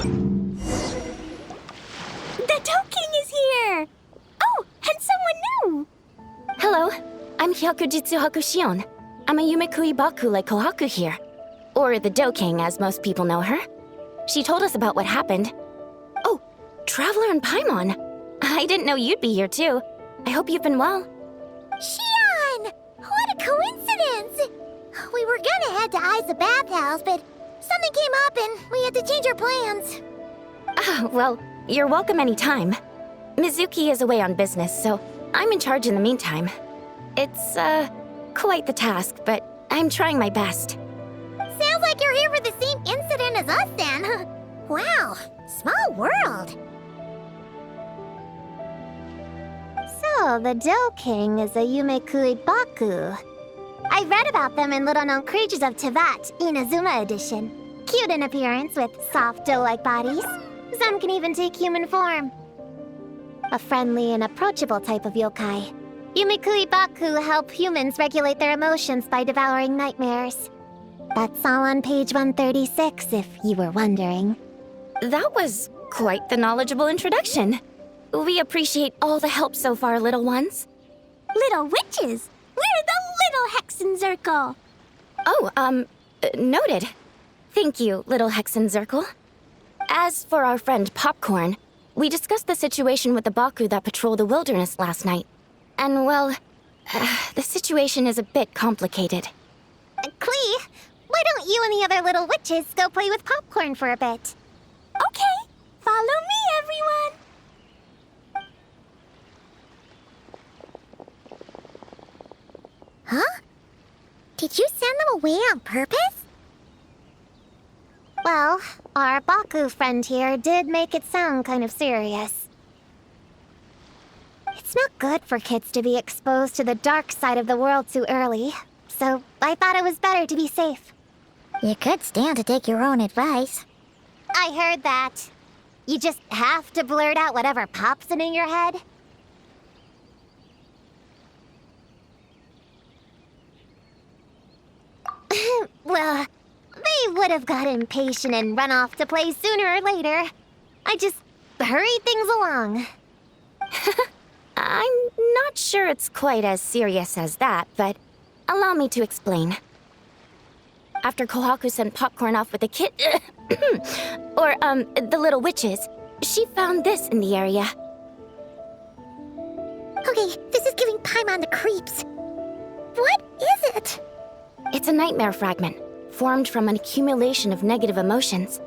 The Dough King is here! Oh, and someone new! Hello, I'm Hyakujitsu Hakushion. I'm a Yumekui Baku like Kohaku here. Or the Dough King, as most people know her. She told us about what happened. Oh, Traveler and Paimon. I didn't know you'd be here too. I hope you've been well. Shion! What a coincidence! We were gonna head to Ai's bathhouse, but something came up and we had to change our plans. Ah, well, you're welcome anytime. Mizuki is away on business, so I'm in charge in the meantime. It's, quite the task, but I'm trying my best. Sounds like you're here for the same incident as us then. Wow, small world. So, the Dough King is a Yumekui Baku. I read about them in Little Known Creatures of Tevat, Inazuma edition. Cute in appearance with soft dough-like bodies. Some can even take human form. A friendly and approachable type of yokai. Yumekui Baku help humans regulate their emotions by devouring nightmares. That's all on page 136, if you were wondering. That was quite the knowledgeable introduction. We appreciate all the help so far, little ones. Little witches! We're the Little Hexenzirkel! Oh, noted. Thank you, little Hexenzirkel. As for our friend Popcorn, we discussed the situation with the Baku that patrol the wilderness last night. And, well, the situation is a bit complicated. Klee, why don't you and the other little witches go play with Popcorn for a bit? Okay, follow me, everyone! Huh? Did you send them away on purpose? Well, our Baku friend here did make it sound kind of serious. It's not good for kids to be exposed to the dark side of the world too early, so I thought it was better to be safe. You could stand to take your own advice. I heard that. You just have to blurt out whatever pops in your head. Well, they would have got impatient and run off to play sooner or later. I just hurried things along. I'm not sure it's quite as serious as that, but allow me to explain. After Kohaku sent Popcorn off with the kid... the little witches, she found this in the area. Okay, this is giving Paimon the creeps. What is it? It's a nightmare fragment, formed from an accumulation of negative emotions.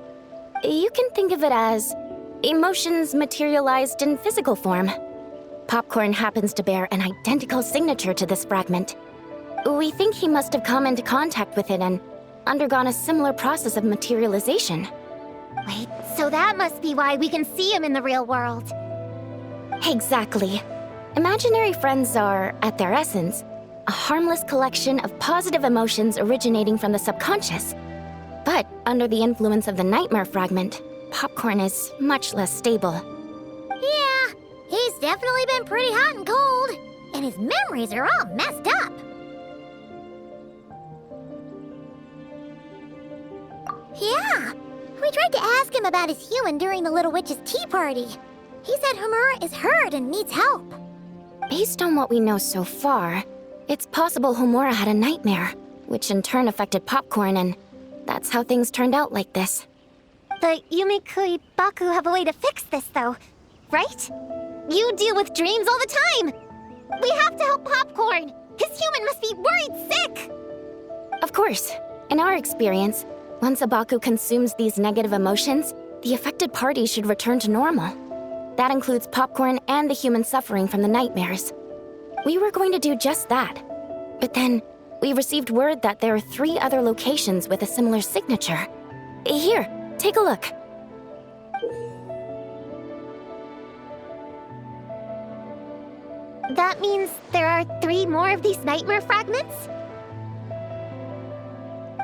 You can think of it as emotions materialized in physical form. Popcorn happens to bear an identical signature to this fragment. We think he must have come into contact with it and undergone a similar process of materialization. Wait, so that must be why we can see him in the real world. Exactly. Imaginary friends are, at their essence, a harmless collection of positive emotions originating from the subconscious. But under the influence of the nightmare fragment, Popcorn is much less stable. Yeah, he's definitely been pretty hot and cold, and his memories are all messed up. Yeah, we tried to ask him about his human during the Little Witch's tea party. He said Homura is hurt and needs help. Based on what we know so far, it's possible Homura had a nightmare, which in turn affected Popcorn, and that's how things turned out like this. The Yumekui Baku have a way to fix this, though, right? You deal with dreams all the time! We have to help Popcorn! His human must be worried sick! Of course. In our experience, once a Baku consumes these negative emotions, the affected party should return to normal. That includes Popcorn and the human suffering from the nightmares. We were going to do just that. But then, we received word that there are 3 other locations with a similar signature. Here, take a look. That means there are 3 more of these nightmare fragments?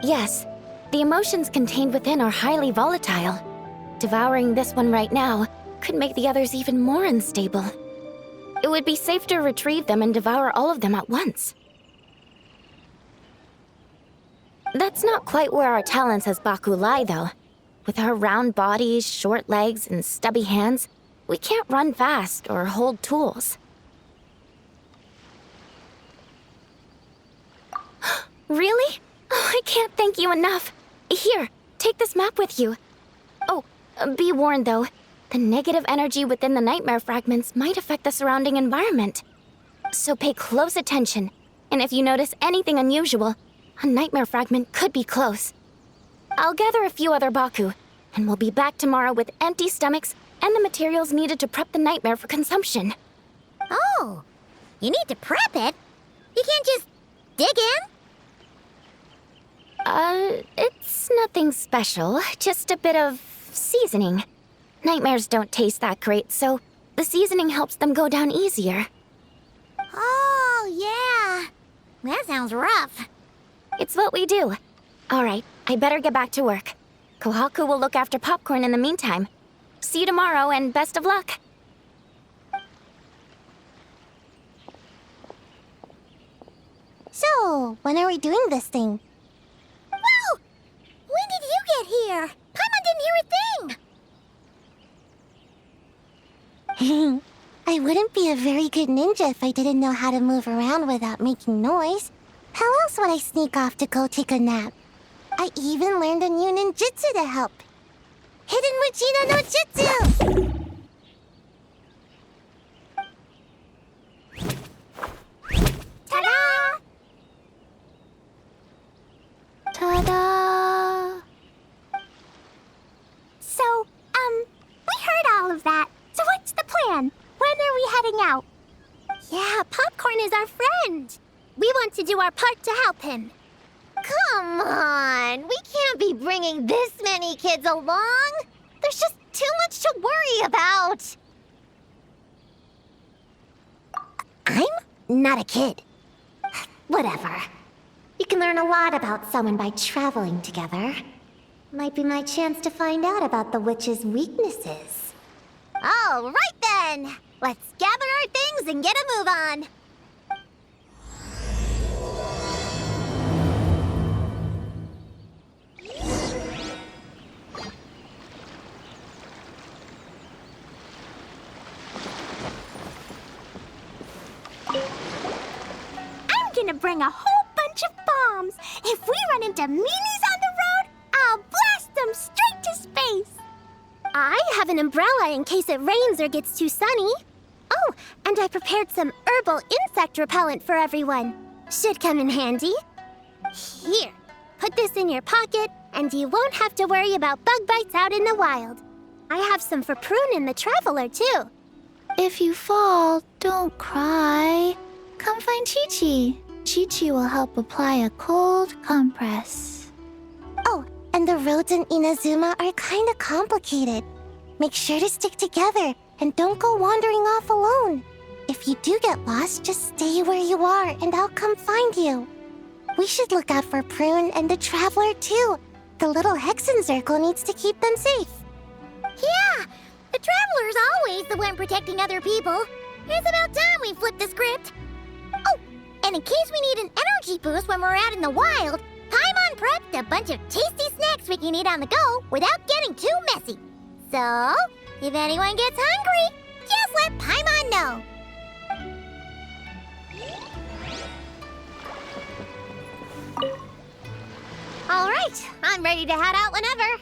Yes, the emotions contained within are highly volatile. Devouring this one right now could make the others even more unstable. It would be safe to retrieve them and devour all of them at once. That's not quite where our talents as Baku lie, though. With our round bodies, short legs, and stubby hands, we can't run fast or hold tools. Really? Oh, I can't thank you enough. Here, take this map with you. Oh, be warned though, the negative energy within the nightmare fragments might affect the surrounding environment. So pay close attention, and if you notice anything unusual, a nightmare fragment could be close. I'll gather a few other Baku, and we'll be back tomorrow with empty stomachs and the materials needed to prep the nightmare for consumption. Oh, you need to prep it? You can't just dig in? It's nothing special, just a bit of seasoning. Nightmares don't taste that great, so the seasoning helps them go down easier. Oh, yeah. That sounds rough. It's what we do. All right, I better get back to work. Kohaku will look after Popcorn in the meantime. See you tomorrow, and best of luck. So, when are we doing this thing? Whoa! When did you get here? Paimon didn't hear a thing! I wouldn't be a very good ninja if I didn't know how to move around without making noise. How else would I sneak off to go take a nap? I even learned a new ninjutsu to help. Hidden Mujina no Jutsu! Ta-da! Ta-da! So, we heard all of that. So what's the plan? When are we heading out? Yeah, Popcorn is our friend. We want to do our part to help him. Come on! We can't be bringing this many kids along! There's just too much to worry about! I'm not a kid. Whatever. You can learn a lot about someone by traveling together. Might be my chance to find out about the witch's weaknesses. All right then! Let's gather our things and get a move on! I'm gonna bring a whole bunch of bombs. If we run into meanies on the road, I'll blast them straight to space. I have an umbrella in case it rains or gets too sunny. Oh, and I prepared some herbal insect repellent for everyone. Should come in handy. Here, put this in your pocket, and you won't have to worry about bug bites out in the wild. I have some for Prune in the Traveler, too. If you fall, don't cry. Come find Chi-Chi. Chi-Chi will help apply a cold compress. Oh, and the roads in Inazuma are kinda complicated. Make sure to stick together and don't go wandering off alone. If you do get lost, just stay where you are and I'll come find you. We should look out for Prune and the Traveler too. The little Hexen Circle needs to keep them safe. Yeah, the Traveler's always the one protecting other people. It's about time we flip the script. Oh, and in case we need an energy boost when we're out in the wild, Paimon prepped a bunch of tasty snacks we can eat on the go without getting too messy. So, if anyone gets hungry, just let Paimon know. All right, I'm ready to head out whenever.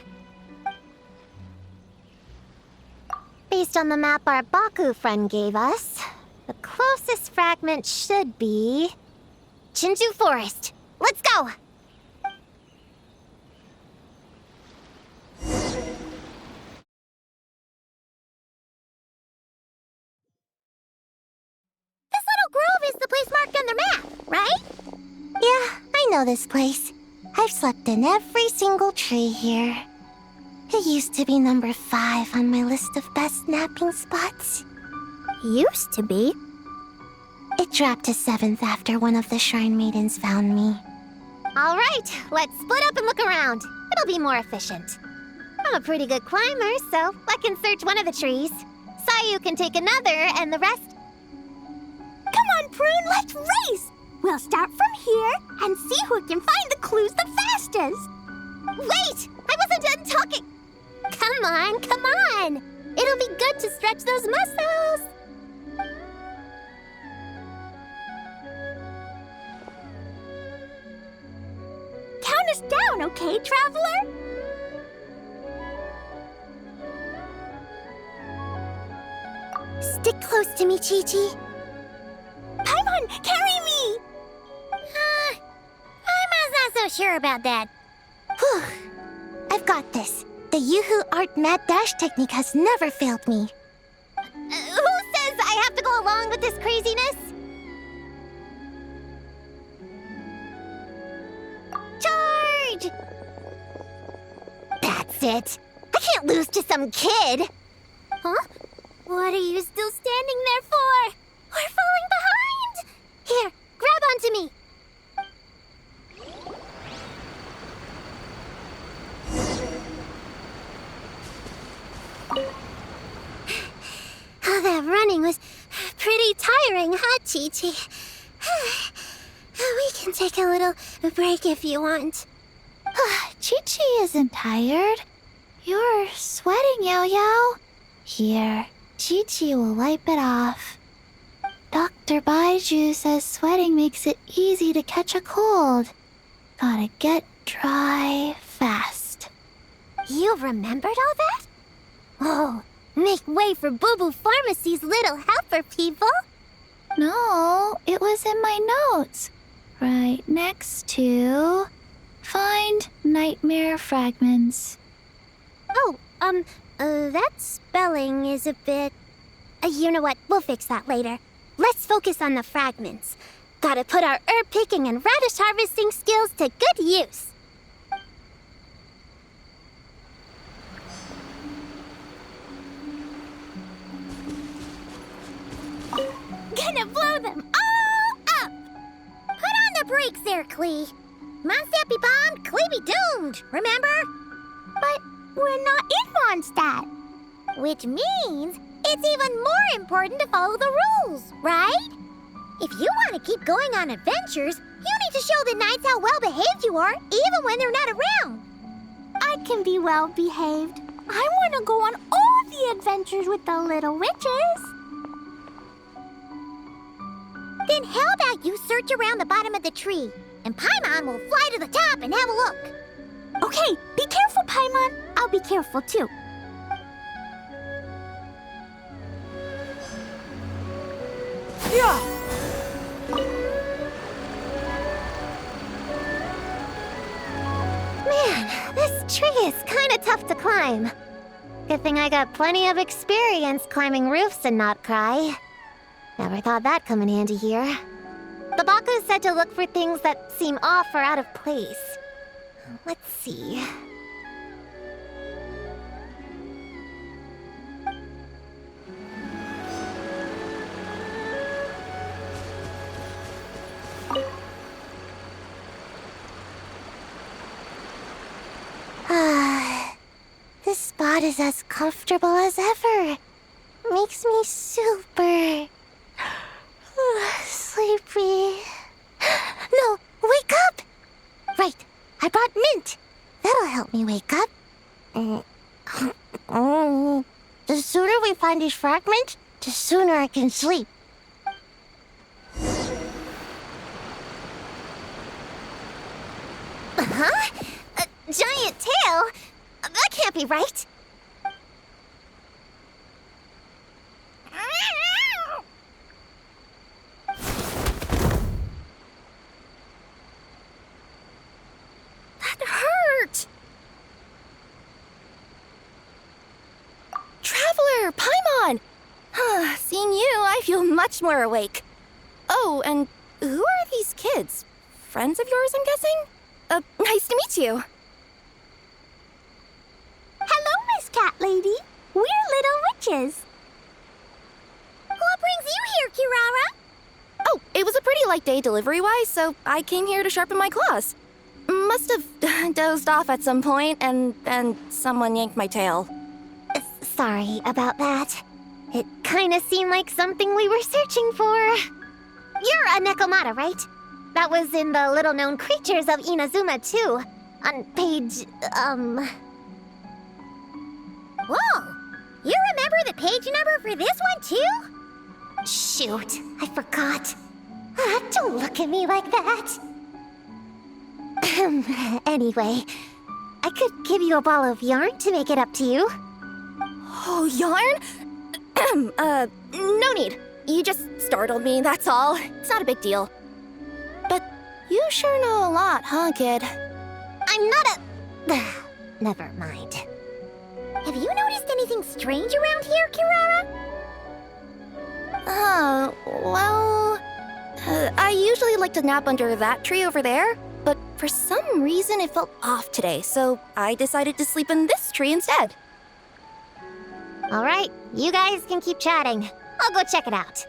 Based on the map our Baku friend gave us, the closest fragment should be Chinju Forest. Let's go! This little grove is the place marked on the map, right? Yeah, I know this place. I've slept in every single tree here. It used to be number 5 on my list of best napping spots. Used to be? It dropped to 7th after one of the Shrine Maidens found me. All right, let's split up and look around. It'll be more efficient. I'm a pretty good climber, so I can search one of the trees. Sayu can take another, and the rest... Come on, Prune, let's race! We'll start from here and see who can find the clues the fastest. Wait! I wasn't done talking! Paimon, come on! It'll be good to stretch those muscles! Count us down, okay, Traveler? Stick close to me, Chi-Chi. Paimon, carry me! Paimon's not so sure about that. Whew. I've got this. The Yoo-Hoo Art Mad Dash technique has never failed me. Who says I have to go along with this craziness? Charge! That's it. I can't lose to some kid. Huh? What are you still standing there for? We're falling behind! Here, grab onto me. Oh, that running was pretty tiring, huh, Chi-Chi? We can take a little break if you want. Chi-Chi isn't tired. You're sweating, Yao-Yao. Here, Chi-Chi will wipe it off. Dr. Baiju says sweating makes it easy to catch a cold. Gotta get dry fast. You remembered all that? Oh, make way for Boo Boo Pharmacy's little helper, people. No, it was in my notes. Right next to... Find nightmare fragments. Oh, that spelling is a bit... you know what? We'll fix that later. Let's focus on the fragments. Gotta put our herb picking and radish harvesting skills to good use. Gonna blow them all up! Put on the brakes there, Klee. Mondstadt be bombed, Klee be doomed, remember? But we're not in Mondstadt. Which means it's even more important to follow the rules, right? If you want to keep going on adventures, you need to show the knights how well-behaved you are, even when they're not around. I can be well-behaved. I want to go on all the adventures with the little witches. Then how about you search around the bottom of the tree, and Paimon will fly to the top and have a look. Okay, be careful, Paimon. I'll be careful, too. Yeah! Man, this tree is kind of tough to climb. Good thing I got plenty of experience climbing roofs and not cry. Never thought that'd come in handy here. The Baku said to look for things that seem off or out of place. Let's see. This spot is as comfortable as ever. Makes me super sleepy. No, wake up! Right, I brought mint. That'll help me wake up. The sooner we find these fragments, the sooner I can sleep. Huh? A giant tail? That can't be right. That hurt. Traveler, Paimon! Seeing you, I feel much more awake. Oh, and who are these kids? Friends of yours, I'm guessing? Nice to meet you. Hello, Miss Cat Lady. We're little witches. What brings you here, Kirara? Oh, it was a pretty light day delivery-wise, so I came here to sharpen my claws. Must have dozed off at some point, and then someone yanked my tail. Sorry about that. It kind of seemed like something we were searching for. You're a Nekomata, right? That was in the little-known creatures of Inazuma, too. On page, page number for this one, too? Shoot, I forgot. Don't look at me like that. Anyway, I could give you a ball of yarn to make it up to you. Oh, yarn? No need. You just startled me, that's all. It's not a big deal. But you sure know a lot, huh, kid? I'm not a... Never mind. Have you noticed anything strange around here, Kirara? Well... I usually like to nap under that tree over there, but for some reason it felt off today, so I decided to sleep in this tree instead. All right, you guys can keep chatting. I'll go check it out.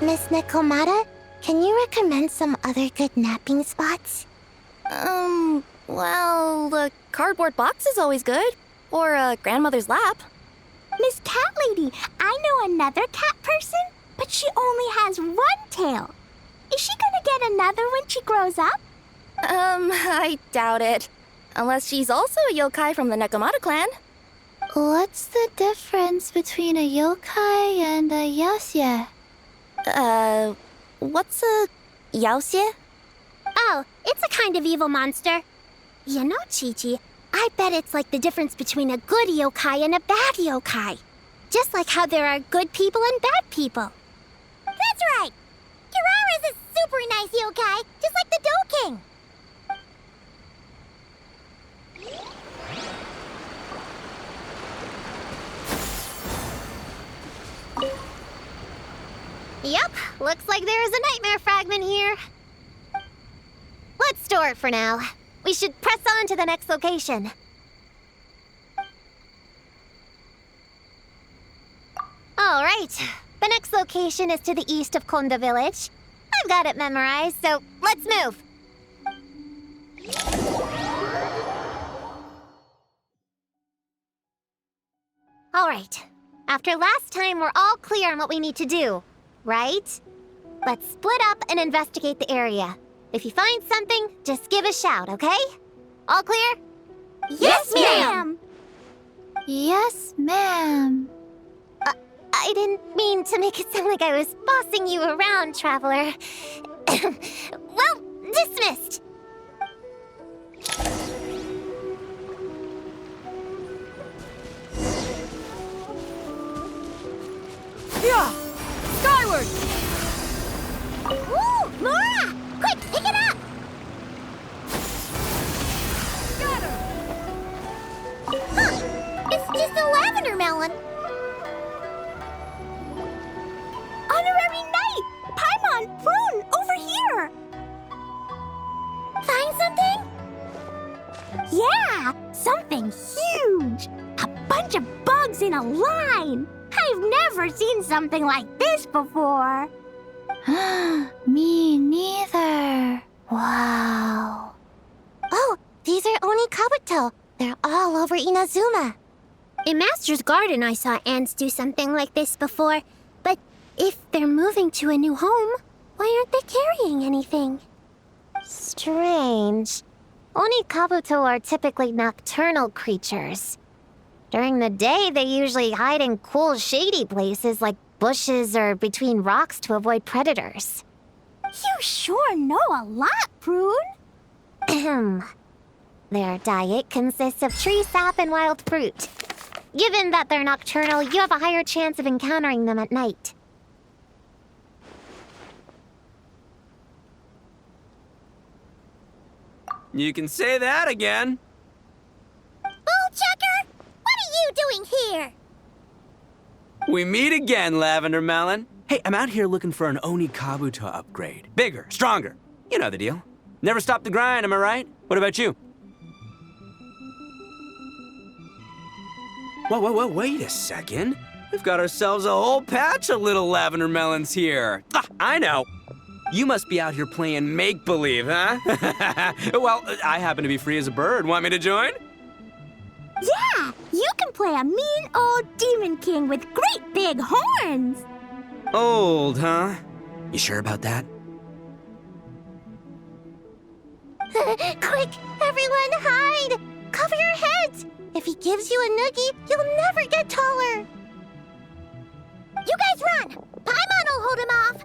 Miss Nekomata, can you recommend some other good napping spots? Well, the cardboard box is always good. Or a grandmother's lap. Miss Cat Lady, I know another cat person, but she only has one tail. Is she gonna get another when she grows up? I doubt it. Unless she's also a yokai from the Nekomata clan. What's the difference between a yokai and a yaoxie? What's a yaoxie? Oh, it's a kind of evil monster. You know, Chi-Chi, I bet it's like the difference between a good yokai and a bad yokai. Just like how there are good people and bad people. That's right! Kirara's a super nice yokai, just like the Doe King. Yep, looks like there is a nightmare fragment here. Let's store it for now. We should press on to the next location. All right, the next location is to the east of Konda Village. I've got it memorized, so let's move. All right, after last time, we're all clear on what we need to do, right? Let's split up and investigate the area. If you find something, just give a shout, okay? All clear? Yes, ma'am! Yes, ma'am. I didn't mean to make it sound like I was bossing you around, Traveler. Well, dismissed. Yeah! Skyward! Ooh, Laura! Quick, pick it up! Got her! Huh, it's just a lavender melon. Honorary Knight! Paimon, prune, over here! Find something? Yeah, something huge! A bunch of bugs in a line! I've never seen something like this before. Me neither. Wow. Oh, these are Oni Kabuto. They're all over Inazuma. In Master's Garden, I saw ants do something like this before. But if they're moving to a new home, why aren't they carrying anything? Strange. Oni Kabuto are typically nocturnal creatures. During the day, they usually hide in cool, shady places like bushes or between rocks to avoid predators. You sure know a lot, Prune. Ahem. Their diet consists of tree sap and wild fruit. Given that they're nocturnal, you have a higher chance of encountering them at night. You can say that again. Bullchucker! What are you doing here? We meet again, Lavender Melon. Hey, I'm out here looking for an Oni Kabuto upgrade. Bigger, stronger. You know the deal. Never stop the grind, am I right? What about you? Whoa, wait a second. We've got ourselves a whole patch of little Lavender Melons here. Ah, I know. You must be out here playing make-believe, huh? Well, I happen to be free as a bird. Want me to join? Yeah, you can play a mean old demon king with great big horns. Old, huh? You sure about that? Quick! Everyone hide! Cover your heads! If he gives you a noogie, you'll never get taller! You guys run! Paimon will hold him off!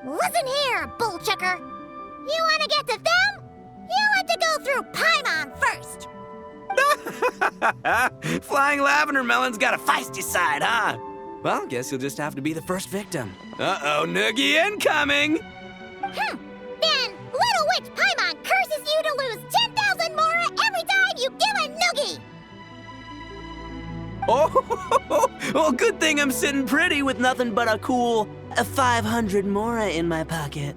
Listen here, bullchucker! You want to get to them? You have to go through Paimon first! Flying lavender melon's got a feisty side, huh? Well, guess you'll just have to be the first victim. Uh-oh, noogie incoming! Then Little Witch Paimon curses you to lose 10,000 mora every time you give a noogie! Oh, well, good thing I'm sitting pretty with nothing but a cool 500 mora in my pocket.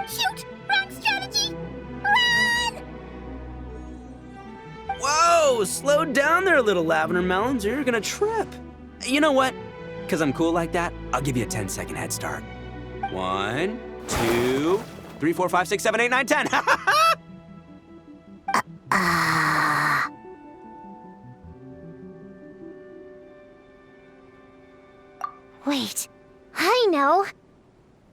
Shoot! Wrong strategy! Run! Whoa, slow down there, little lavender melons, or you're gonna trip. You know what? Because I'm cool like that, I'll give you a 10-second head start. 1, 2, 3, 4, 5, 6, 7, 8, 9, 10. Wait, I know.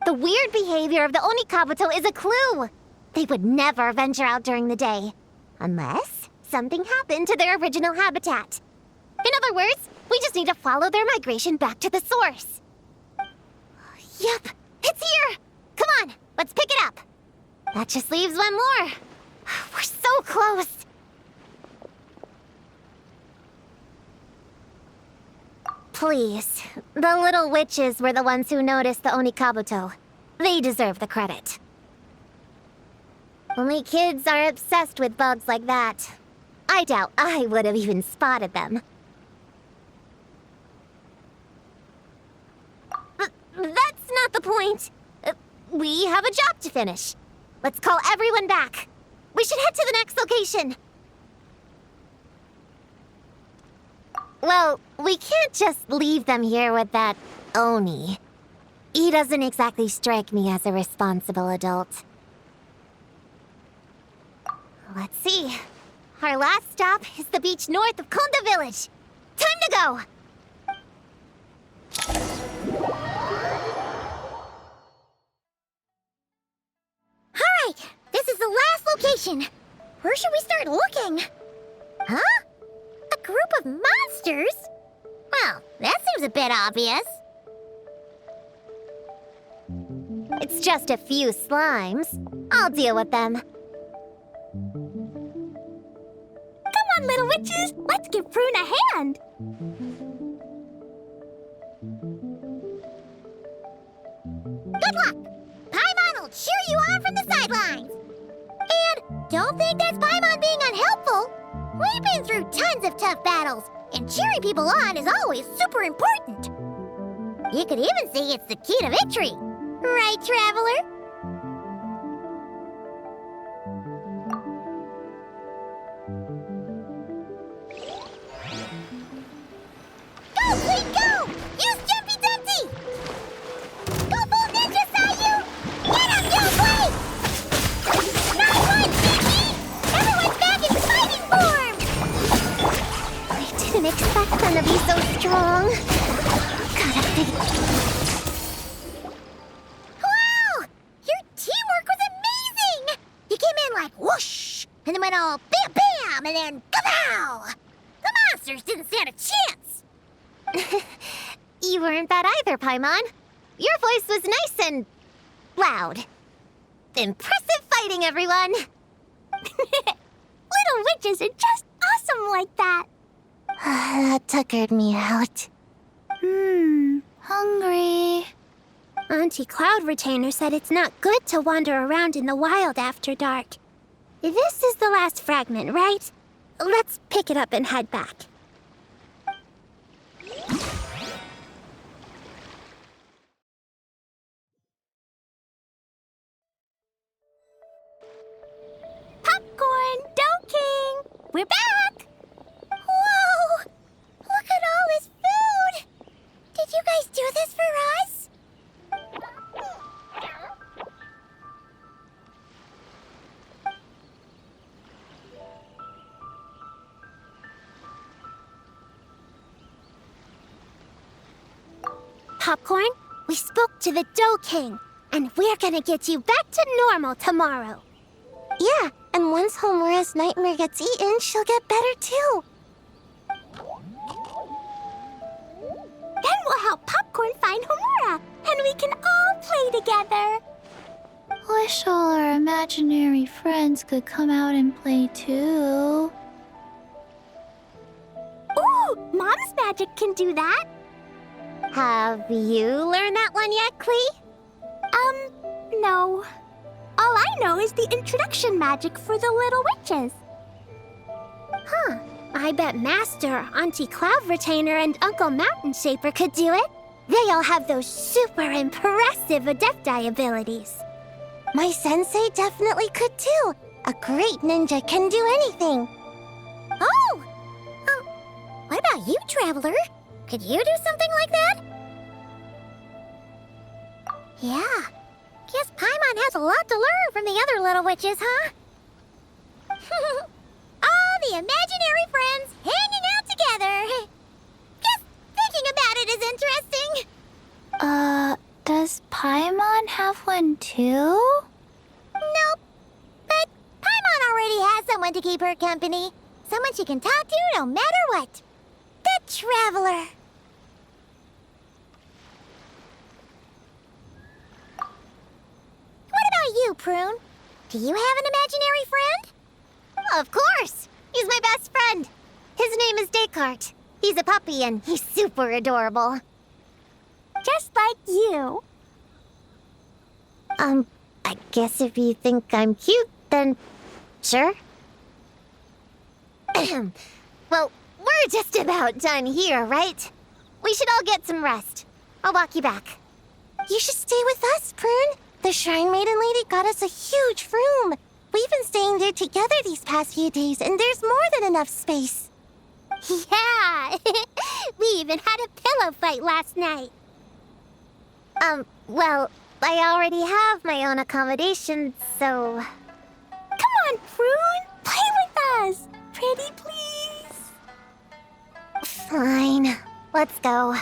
The weird behavior of the Onikabuto is a clue. They would never venture out during the day, unless something happened to their original habitat. In other words, we just need to follow their migration back to the source. Yep, it's here! Come on, let's pick it up. That just leaves one more. We're so close. Please, the little witches were the ones who noticed the Onikabuto. They deserve the credit. Only kids are obsessed with bugs like that. I doubt I would have even spotted them. That's not the point. We have a job to finish. Let's call everyone back. We should head to the next location. Well, we can't just leave them here with that Oni. He doesn't exactly strike me as a responsible adult. Let's see. Our last stop is the beach north of Konda Village. Time to go! Alright, this is the last location. Where should we start looking? Huh? A group of monsters? Well, that seems a bit obvious. It's just a few slimes. I'll deal with them. Come on, little witches! Let's give Prune a hand! Good luck! Paimon will cheer you on from the sidelines! And don't think that's Paimon being unhelpful! We've been through tons of tough battles, and cheering people on is always super important. You could even say it's the key to victory. Right, Traveler? Go, Queen, go! Use Jumpy Dumpty! Go full ninja, Sayu! Get him, Yoplay! Nice one, Tiki! Everyone's back in fighting form! I didn't expect them to be so strong. Gotta think. Wow! Your teamwork was amazing! You came in like whoosh, and then went all bam bam, and then kapow! The monsters didn't stand a chance! You weren't bad either, Paimon. Your voice was nice and loud. Impressive fighting, everyone! Little witches are just awesome like that. That tuckered me out. Hungry. Auntie Cloud Retainer said it's not good to wander around in the wild after dark. This is the last fragment, right? Let's pick it up and head back. Popcorn, Dough King! We're back! Whoa! Look at all this food! Did you guys do this for us? Popcorn, we spoke to the Dough King, and we're gonna get you back to normal tomorrow. Yeah, And once Homura's nightmare gets eaten, she'll get better too. Then we'll help Popcorn find Homura, and we can all play together. Wish all our imaginary friends could come out and play too. Ooh, Mom's magic can do that. Have you learned that one yet, Klee? No. All I know is the introduction magic for the little witches. Huh. I bet Master, Auntie Cloud Retainer, and Uncle Mountain Shaper could do it. They all have those super impressive Adepti abilities. My sensei definitely could too. A great ninja can do anything. Oh! What about you, Traveler? Could you do something like that? Yeah. Guess Paimon has a lot to learn from the other little witches, huh? All the imaginary friends hanging out together. Just thinking about it is interesting. Does Paimon have one too? Nope. But Paimon already has someone to keep her company. Someone she can talk to no matter what. The Traveler. What about you, Prune? Do you have an imaginary friend? Of course! He's my best friend. His name is Descartes. He's a puppy and he's super adorable. Just like you. I guess if you think I'm cute, then sure. Well, we're just about done here, right? We should all get some rest. I'll walk you back. You should stay with us, Prune. The Shrine Maiden Lady got us a huge room. We've been staying there together these past few days, and there's more than enough space. Yeah. We even had a pillow fight last night. Well, I already have my own accommodation, so... Come on, Prune. Play with us. Pretty please. Fine. Let's go.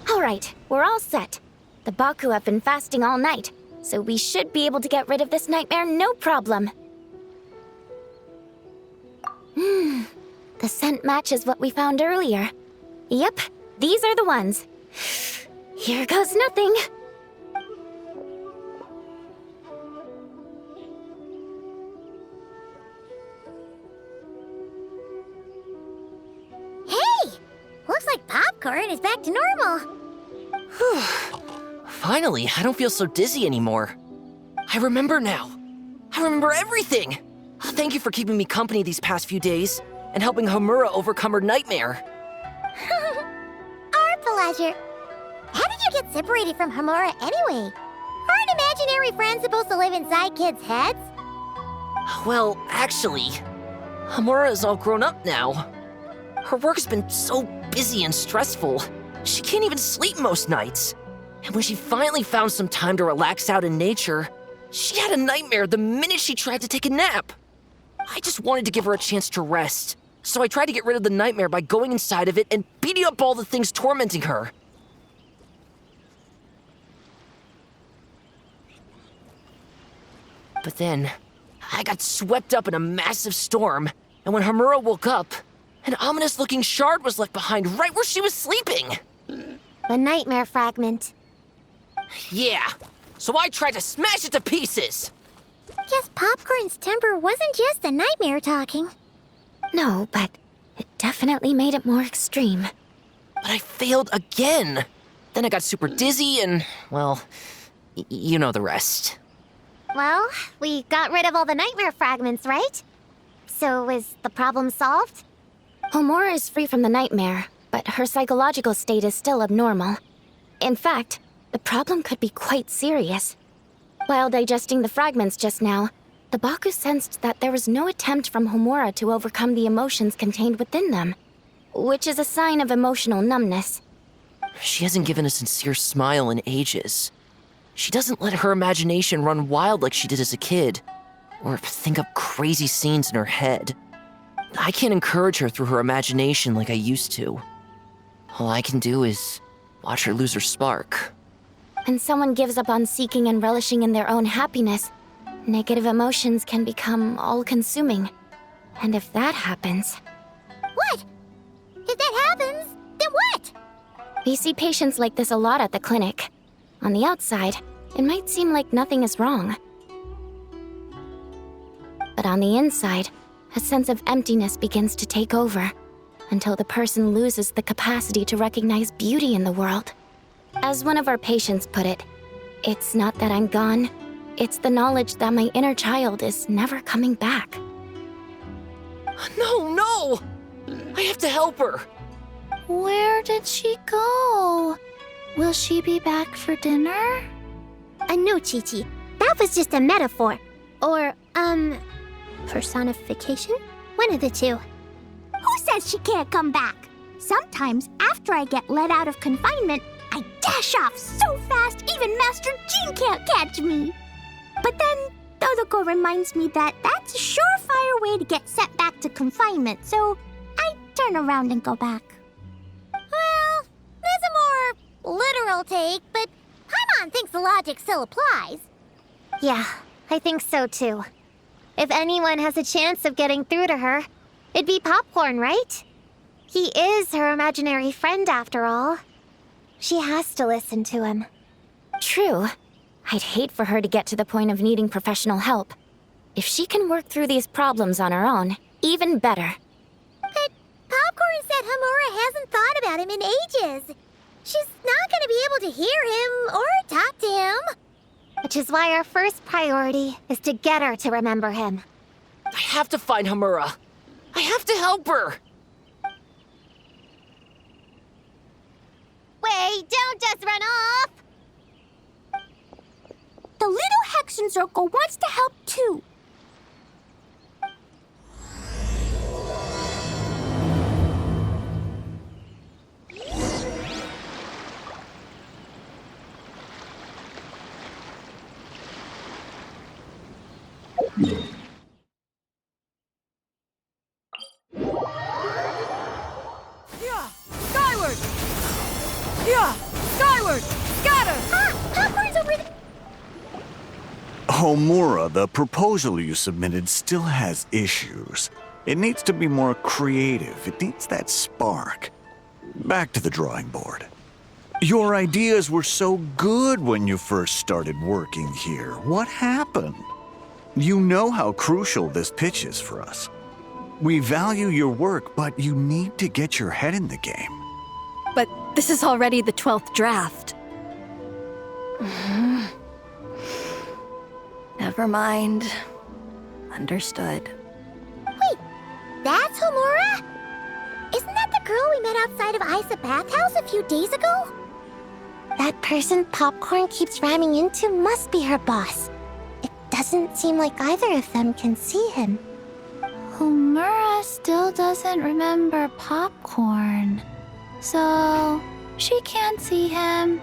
Alright, we're all set. The Baku have been fasting all night, so we should be able to get rid of this nightmare no problem. The scent matches what we found earlier. Yep, these are the ones. Here goes nothing. Hey! Looks like Popcorn is back to normal. Finally, I don't feel so dizzy anymore. I remember now. I remember everything. Thank you for keeping me company these past few days and helping Homura overcome her nightmare. Our pleasure. How did you get separated from Homura anyway? Aren't imaginary friends supposed to live inside kids' heads? Well, actually, Homura is all grown up now. Her work's been so busy and stressful, she can't even sleep most nights. And when she finally found some time to relax out in nature, she had a nightmare the minute she tried to take a nap. I just wanted to give her a chance to rest, so I tried to get rid of the nightmare by going inside of it and beating up all the things tormenting her. But then, I got swept up in a massive storm, and when Homura woke up, an ominous-looking shard was left behind right where she was sleeping. The nightmare fragment. Yeah, so I tried to smash it to pieces. Guess Popcorn's temper wasn't just the nightmare talking. No, but it definitely made it more extreme. But I failed again. Then I got super dizzy and, well, you know the rest. Well, we got rid of all the nightmare fragments, right? So is the problem solved? Homura is free from the nightmare, but her psychological state is still abnormal. In fact, the problem could be quite serious. While digesting the fragments just now, the Baku sensed that there was no attempt from Homura to overcome the emotions contained within them, which is a sign of emotional numbness. She hasn't given a sincere smile in ages. She doesn't let her imagination run wild like she did as a kid, or think up crazy scenes in her head. I can't encourage her through her imagination like I used to. All I can do is watch her lose her spark. When someone gives up on seeking and relishing in their own happiness, negative emotions can become all-consuming. And if that happens... What? If that happens, then what? We see patients like this a lot at the clinic. On the outside, it might seem like nothing is wrong. But on the inside, a sense of emptiness begins to take over, until the person loses the capacity to recognize beauty in the world. As one of our patients put it, it's not that I'm gone, it's the knowledge that my inner child is never coming back. No! I have to help her! Where did she go? Will she be back for dinner? No, Chi-Chi. That was just a metaphor. Or, personification? One of the two. Who says she can't come back? Sometimes, after I get let out of confinement, I dash off so fast even Master Jean can't catch me. But then, Dodoko reminds me that that's a surefire way to get sent back to confinement, so I turn around and go back. Well, there's a more literal take, but Paimon thinks the logic still applies. Yeah, I think so too. If anyone has a chance of getting through to her, it'd be Popcorn, right? He is her imaginary friend after all. She has to listen to him. True. I'd hate for her to get to the point of needing professional help. If she can work through these problems on her own, even better. But Popcorn said Homura hasn't thought about him in ages. She's not going to be able to hear him or talk to him. Which is why our first priority is to get her to remember him. I have to find Homura. I have to help her! Wait, don't just run off! The little Hexen Circle wants to help too. Yeah! Skyward! Yeah! Skyward! Scatter! Popcorn's over there! Homura, the proposal you submitted still has issues. It needs to be more creative. It needs that spark. Back to the drawing board. Your ideas were so good when you first started working here. What happened? You know how crucial this pitch is for us. We value your work, but you need to get your head in the game. But this is already the 12th draft. Never mind. Understood. Wait, that's Homura? Isn't that the girl we met outside of Isa Bathhouse a few days ago? That person Popcorn keeps ramming into must be her boss. It doesn't seem like either of them can see him. Homura still doesn't remember Popcorn. So, she can't see him.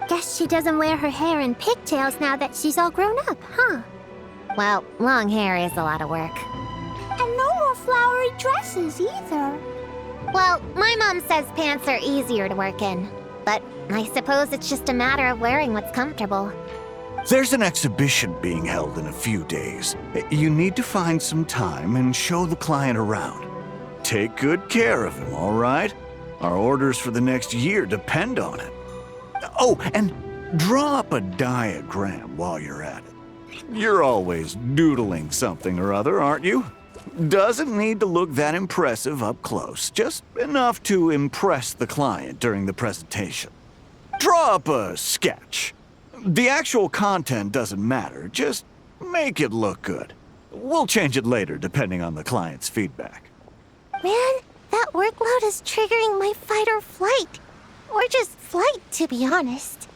Guess she doesn't wear her hair in pigtails now that she's all grown up, huh? Well, long hair is a lot of work. And no more flowery dresses either. Well, my mom says pants are easier to work in. But I suppose it's just a matter of wearing what's comfortable. There's an exhibition being held in a few days. You need to find some time and show the client around. Take good care of him, all right? Our orders for the next year depend on it. Oh, and draw up a diagram while you're at it. You're always doodling something or other, aren't you? Doesn't need to look that impressive up close, just enough to impress the client during the presentation. Draw up a sketch. The actual content doesn't matter, just make it look good. We'll change it later, depending on the client's feedback. Man, that workload is triggering my fight or flight. Or just flight, to be honest.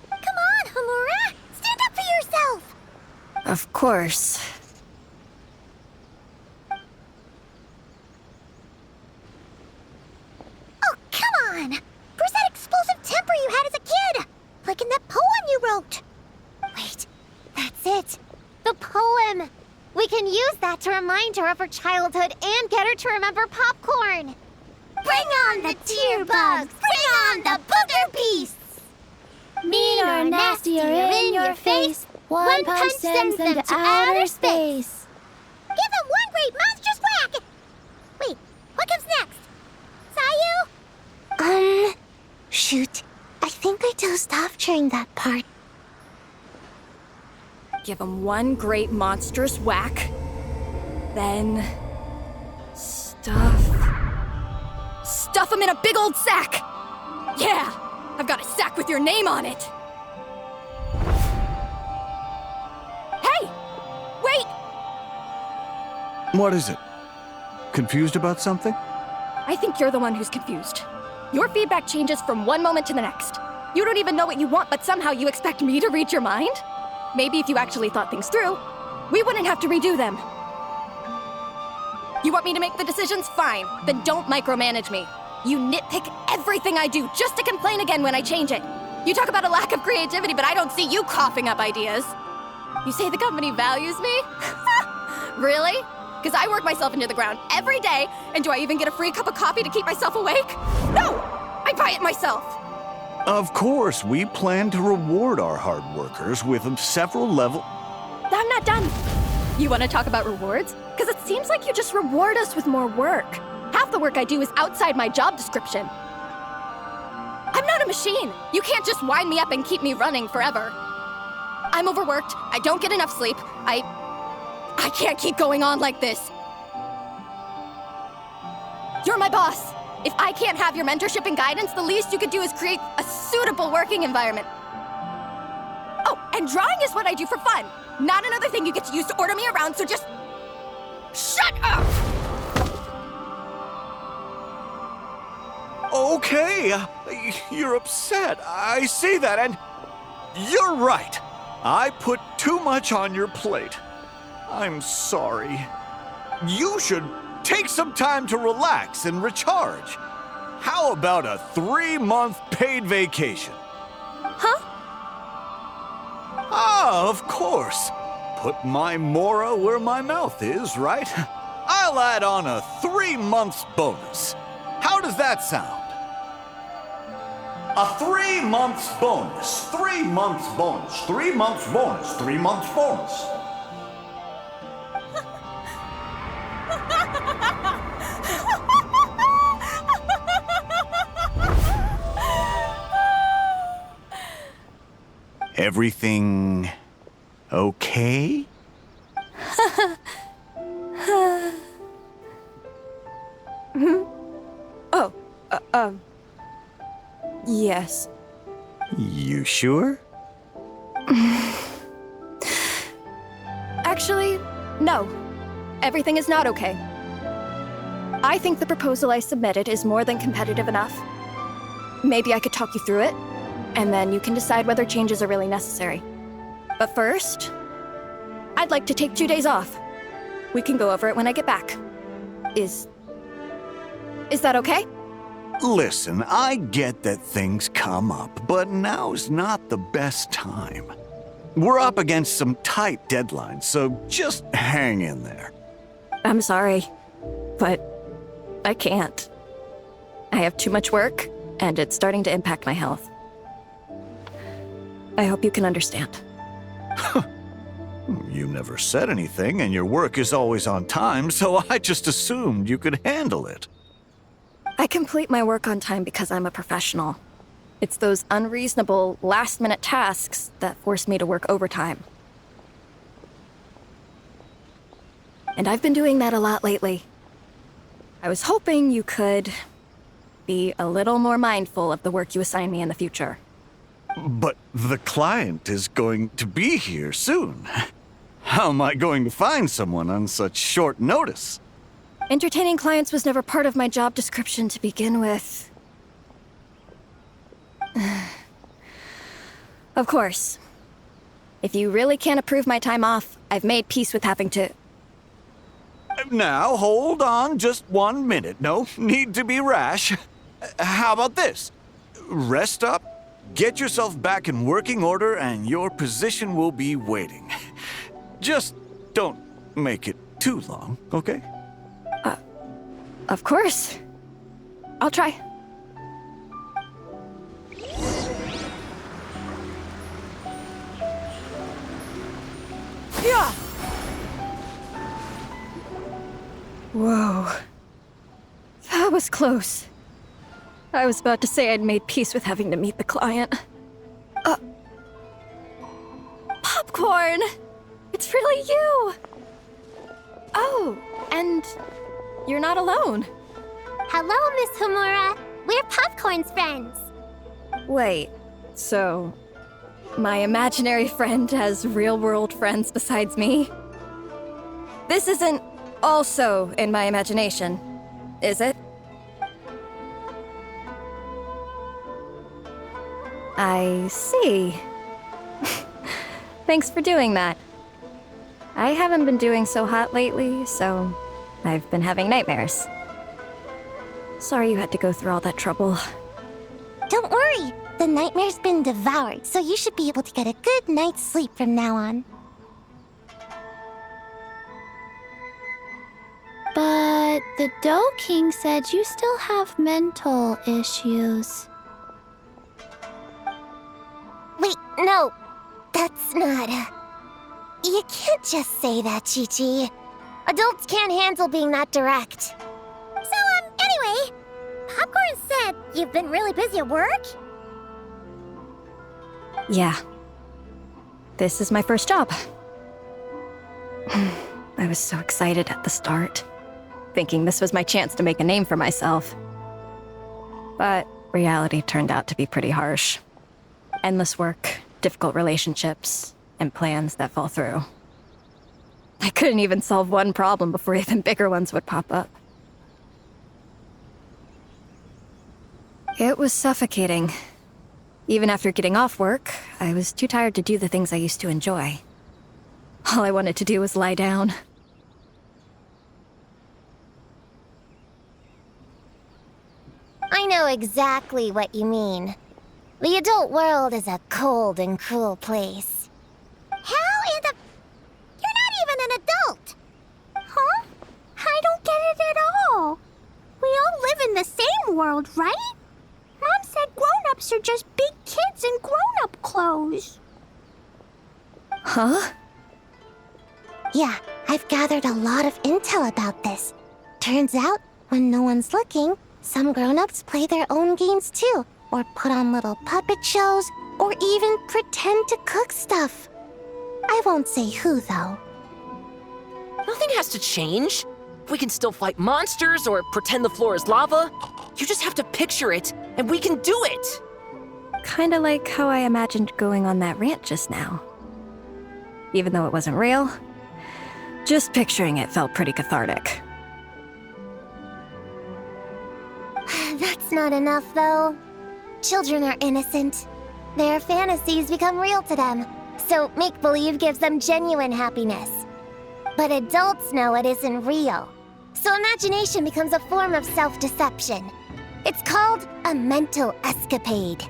Come on, Homura! Stand up for yourself! Of course. Oh, come on! Where's that explosive temper you had as a kid? Like in that poem you wrote. Wait, that's it. The poem! We can use that to remind her of her childhood and get her to remember popcorn. Bring on the tear bugs! Bring on the booger beasts! Mean or nasty or in your face, one punch sends them to outer space. Give them one great monstrous whack! Wait, what comes next? Sayu? Shoot. I think I dozed off during that part. Give him one great monstrous whack. Then... Stuff him in a big old sack! Yeah! I've got a sack with your name on it! Hey! Wait! What is it? Confused about something? I think you're the one who's confused. Your feedback changes from one moment to the next. You don't even know what you want, but somehow you expect me to read your mind? Maybe if you actually thought things through, we wouldn't have to redo them. You want me to make the decisions? Fine. Then don't micromanage me. You nitpick everything I do just to complain again when I change it. You talk about a lack of creativity, but I don't see you coughing up ideas. You say the company values me? Really? Because I work myself into the ground every day, and do I even get a free cup of coffee to keep myself awake? No! I buy it myself! Of course, we plan to reward our hard workers with several level... I'm not done. You want to talk about rewards? Because it seems like you just reward us with more work. Half the work I do is outside my job description. I'm not a machine. You can't just wind me up and keep me running forever. I'm overworked. I don't get enough sleep. I can't keep going on like this. You're my boss. If I can't have your mentorship and guidance, the least you could do is create a suitable working environment. Oh, and drawing is what I do for fun. Not another thing you get to use to order me around, so just... shut up! Okay, you're upset. I see that, and you're right. I put too much on your plate. I'm sorry. You should take some time to relax and recharge. How about a 3-month paid vacation? Huh? Ah, of course. Put my mora where my mouth is, right? I'll add on a 3 months bonus. How does that sound? A 3 months bonus, 3 months bonus, 3 months bonus, 3 months bonus. Everything okay? Oh, yes. You sure? Actually, no. Everything is not okay. I think the proposal I submitted is more than competitive enough. Maybe I could talk you through it, and then you can decide whether changes are really necessary. But first, I'd like to take 2 days off. We can go over it when I get back. Is that okay? Listen, I get that things come up, but now's not the best time. We're up against some tight deadlines, so just hang in there. I'm sorry, but I can't. I have too much work, and it's starting to impact my health. I hope you can understand. You never said anything, and your work is always on time, so I just assumed you could handle it. I complete my work on time because I'm a professional. It's those unreasonable, last-minute tasks that force me to work overtime. And I've been doing that a lot lately. I was hoping you could be a little more mindful of the work you assign me in the future. But the client is going to be here soon. How am I going to find someone on such short notice? Entertaining clients was never part of my job description to begin with. Of course. If you really can't approve my time off, I've made peace with having to... Now, hold on just 1 minute. No need to be rash. How about this? Rest up, get yourself back in working order, and your position will be waiting. Just don't make it too long, okay? Of course. I'll try. Yeah! Whoa. That was close. I was about to say I'd made peace with having to meet the client. Popcorn! It's really you! Oh, and you're not alone. Hello, Miss Homura. We're Popcorn's friends. Wait, so my imaginary friend has real-world friends besides me? This isn't also in my imagination, is it? I see. Thanks for doing that. I haven't been doing so hot lately, so I've been having nightmares. Sorry you had to go through all that trouble. Don't worry. The nightmare's been devoured, so you should be able to get a good night's sleep from now on. But the Dough King said you still have mental issues. Wait, no. That's not... You can't just say that, Chi-Chi. Adults can't handle being that direct. So, anyway, Popcorn said you've been really busy at work? Yeah. This is my first job. I was so excited at the start, thinking this was my chance to make a name for myself. But reality turned out to be pretty harsh. Endless work, difficult relationships, and plans that fall through. I couldn't even solve one problem before even bigger ones would pop up. It was suffocating. Even after getting off work, I was too tired to do the things I used to enjoy. All I wanted to do was lie down. I know exactly what you mean. The adult world is a cold and cruel place. How in the... You're not even an adult! Huh? I don't get it at all. We all live in the same world, right? Mom said grown-ups are just big kids in grown-up clothes. Huh? Yeah, I've gathered a lot of intel about this. Turns out, when no one's looking, some grown-ups play their own games too, or put on little puppet shows, or even pretend to cook stuff. I won't say who, though. Nothing has to change. We can still fight monsters or pretend the floor is lava. You just have to picture it, and we can do it! Kinda like how I imagined going on that rant just now. Even though it wasn't real, just picturing it felt pretty cathartic. That's not enough, though. Children are innocent. Their fantasies become real to them, so make-believe gives them genuine happiness. But adults know it isn't real, so imagination becomes a form of self-deception. It's called a mental escapade.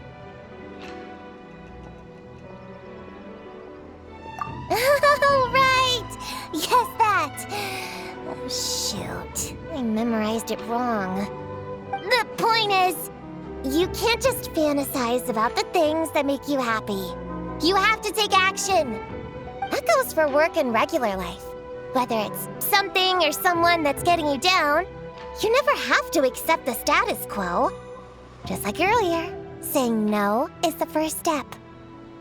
Oh, right! Yes, that! Oh, shoot. I memorized it wrong. The point is, you can't just fantasize about the things that make you happy. You have to take action. That goes for work and regular life. Whether it's something or someone that's getting you down, you never have to accept the status quo. Just like earlier, saying no is the first step.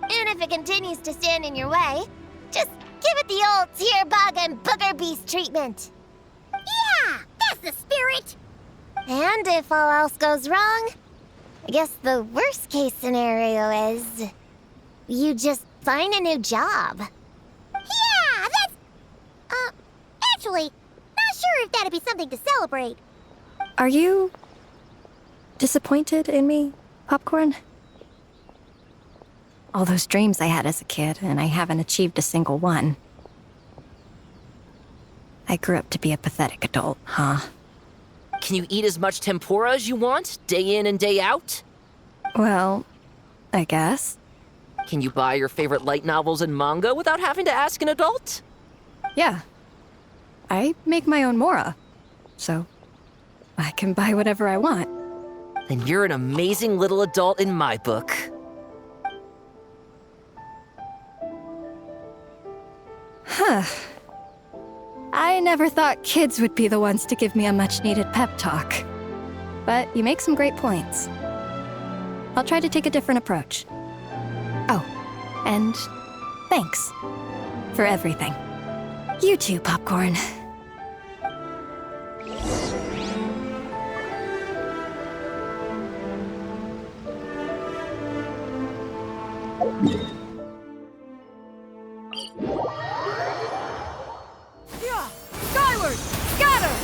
And if it continues to stand in your way, just give it the old tear bug and booger beast treatment. Yeah, that's the spirit! And if all else goes wrong, I guess the worst case scenario is you just find a new job. Yeah, that's... actually, not sure if that'd be something to celebrate. Are you disappointed in me, Popcorn? All those dreams I had as a kid, and I haven't achieved a single one. I grew up to be a pathetic adult, huh? Can you eat as much tempura as you want, day in and day out? Well, I guess. Can you buy your favorite light novels and manga without having to ask an adult? Yeah. I make my own mora, so I can buy whatever I want. Then you're an amazing little adult in my book. Huh. I never thought kids would be the ones to give me a much-needed pep talk. But you make some great points. I'll try to take a different approach. Oh, and thanks for everything. You too, Popcorn. Yeah! Skyward! Scatter!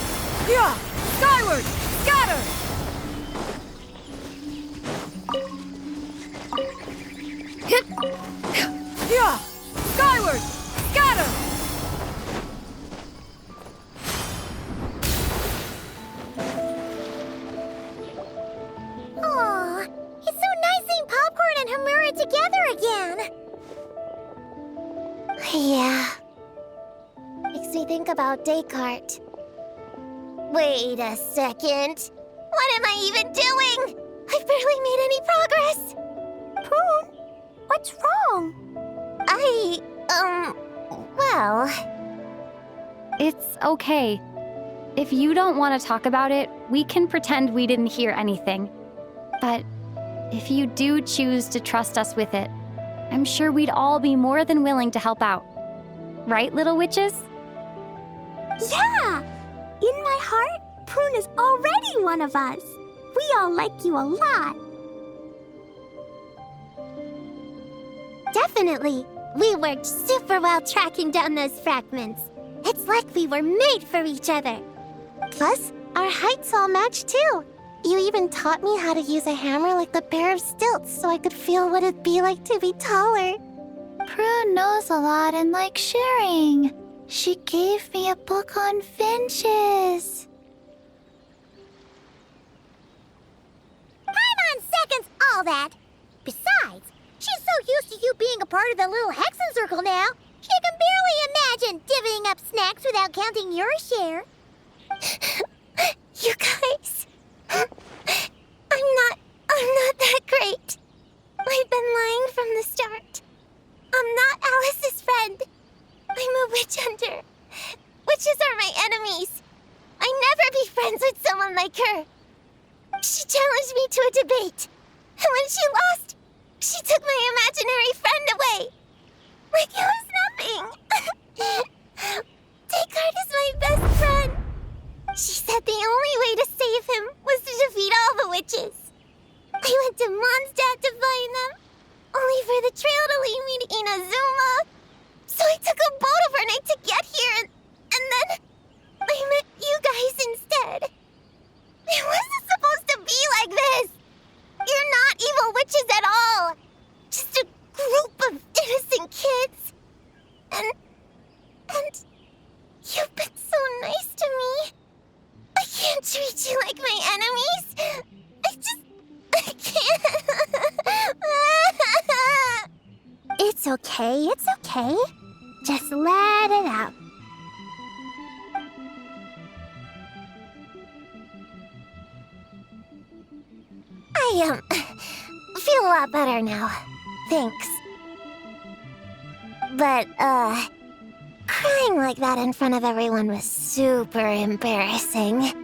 Yeah! Skyward! Scatter! Hit! Yeah! Skyward! Scatter! Aw, it's so nice seeing Popcorn and Hamura together again. Yeah. Makes me think about Descartes. Wait a second. What am I even doing? I've barely made any progress. Prune, what's wrong? Well... It's okay. If you don't want to talk about it, we can pretend we didn't hear anything. But if you do choose to trust us with it, I'm sure we'd all be more than willing to help out. Right, little witches? Yeah! In my heart, Prune is already one of us. We all like you a lot. Definitely. We worked super well tracking down those fragments. It's like we were made for each other. Plus, our heights all match too. You even taught me how to use a hammer like the pair of stilts so I could feel what it'd be like to be taller. Prune knows a lot and likes sharing. She gave me a book on finches. Time on seconds, all that. Besides, she's so used to you being a part of the little Hexen Circle now, she can barely imagine divvying up snacks without counting your share. You guys, I'm not that great. I've been lying from the start. I'm not Alice's friend. I'm a witch hunter. Witches are my enemies. I'd never be friends with someone like her. She challenged me to a debate, and when she lost, she took my imaginary friend away. Like it was nothing. Descartes is my best friend. She said the only way to save him was to defeat all the witches. I went to Mondstadt to find them, only for the trail to lead me to Inazuma. So I took a boat overnight to get here, and then I met you guys instead. It wasn't supposed to be like this. You're not evil witches at all. Just a group of innocent kids. And you've been so nice to me. I can't treat you like my enemies. I can't. It's okay. Just let it out. I, feel a lot better now. Thanks. But, crying like that in front of everyone was super embarrassing.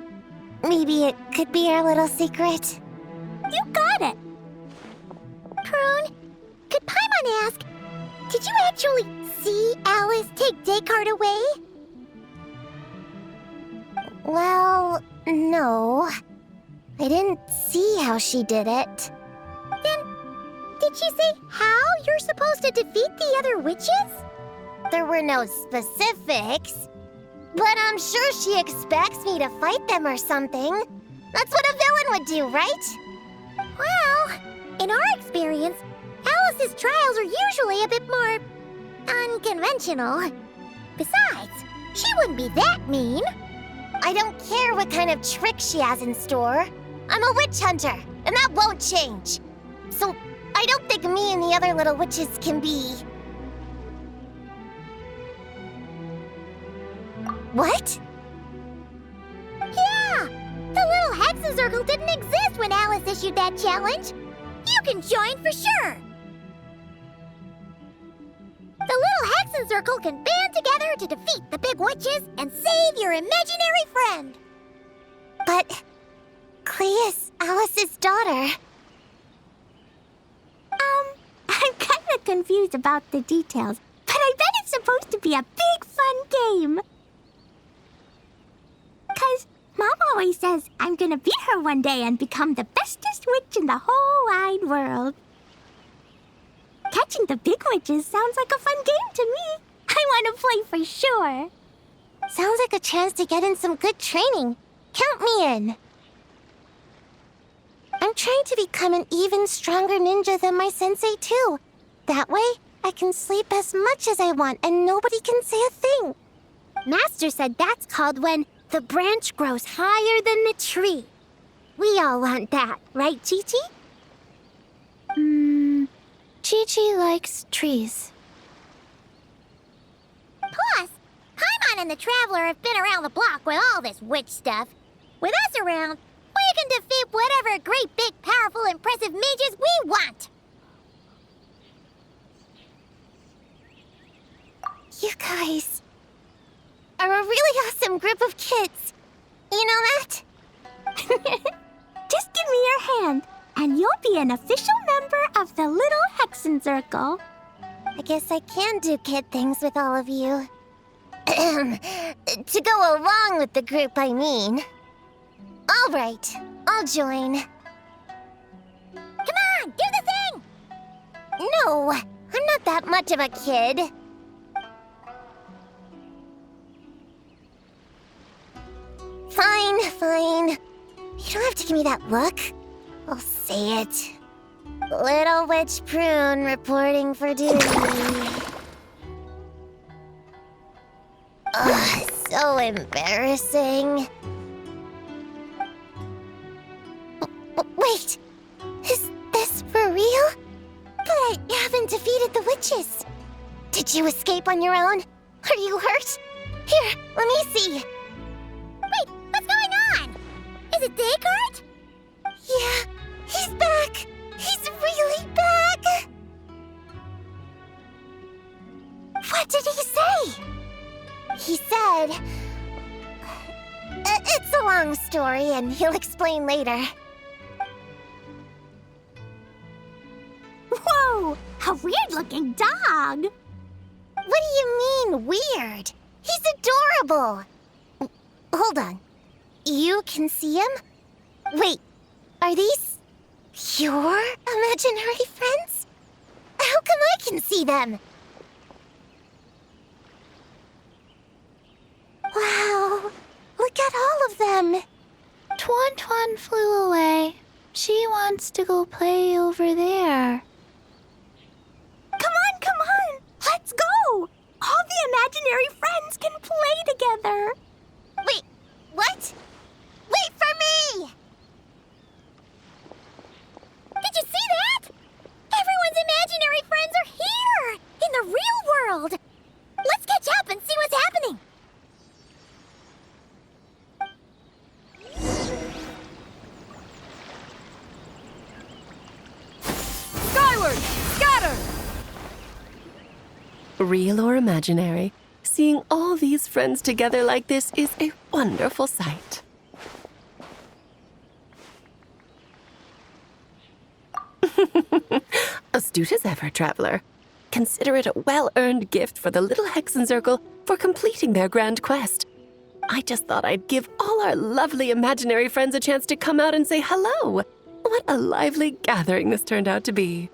Maybe it could be our little secret. You got it. Prune, could Paimon ask, did you actually see Alice take Descartes away? Well, no. I didn't see how she did it. Then, did she say how you're supposed to defeat the other witches? There were no specifics. But I'm sure she expects me to fight them or something. That's what a villain would do, right? Well, in our experience, Alice's trials are usually a bit more unconventional. Besides, she wouldn't be that mean. I don't care what kind of trick she has in store. I'm a witch hunter, and that won't change. So I don't think me and the other little witches can be... What? Yeah! The little Hexen Circle didn't exist when Alice issued that challenge. You can join for sure. The little Hexen Circle can band together to defeat the big witches and save your imaginary friend. But Clea's Alice's daughter. I'm kind of confused about the details, but I bet it's supposed to be a big fun game. 'Cause Mom always says I'm gonna beat her one day and become the bestest witch in the whole wide world. Catching the big witches sounds like a fun game to me. I want to play for sure. Sounds like a chance to get in some good training. Count me in. I'm trying to become an even stronger ninja than my sensei, too. That way, I can sleep as much as I want and nobody can say a thing. Master said that's called when the branch grows higher than the tree. We all want that, right, Chi-Chi? Chi-Chi likes trees. Plus, Paimon and the Traveler have been around the block with all this witch stuff. With us around, we can defeat whatever great, big, powerful, impressive mages we want. You guys are a really awesome group of kids. You know that? Just give me your hand, and you'll be an official member of the Little Hexen Circle. I guess I can do kid things with all of you. To go along with the group, I mean. All right, I'll join. Come on, do the thing! No, I'm not that much of a kid. Fine. You don't have to give me that look. I'll say it. Little Witch Prune reporting for duty. Ugh, so embarrassing. Wait, is this for real? But I haven't defeated the witches. Did you escape on your own? Are you hurt? Here, let me see. Wait, what's going on? Is it Descartes? Yeah, he's back. He's really back. What did he say? He said... It's a long story, and he'll explain later. Whoa! A weird-looking dog! What do you mean, weird? He's adorable! Hold on. You can see him? Wait, are these your imaginary friends? How come I can see them? Wow, look at all of them. Tuan flew away. She wants to go play over there. Come on! Let's go! All the imaginary friends can play together. Wait, what? Wait for me! Did you see that? Everyone's imaginary friends are here! In the real world! Let's catch up and see what's happening! Skyward! Scatter! Real or imaginary, seeing all these friends together like this is a wonderful sight. Astute as ever, Traveler. Consider it a well-earned gift for the Little Hexen Circle for completing their grand quest. I just thought I'd give all our lovely imaginary friends a chance to come out and say hello. What a lively gathering this turned out to be.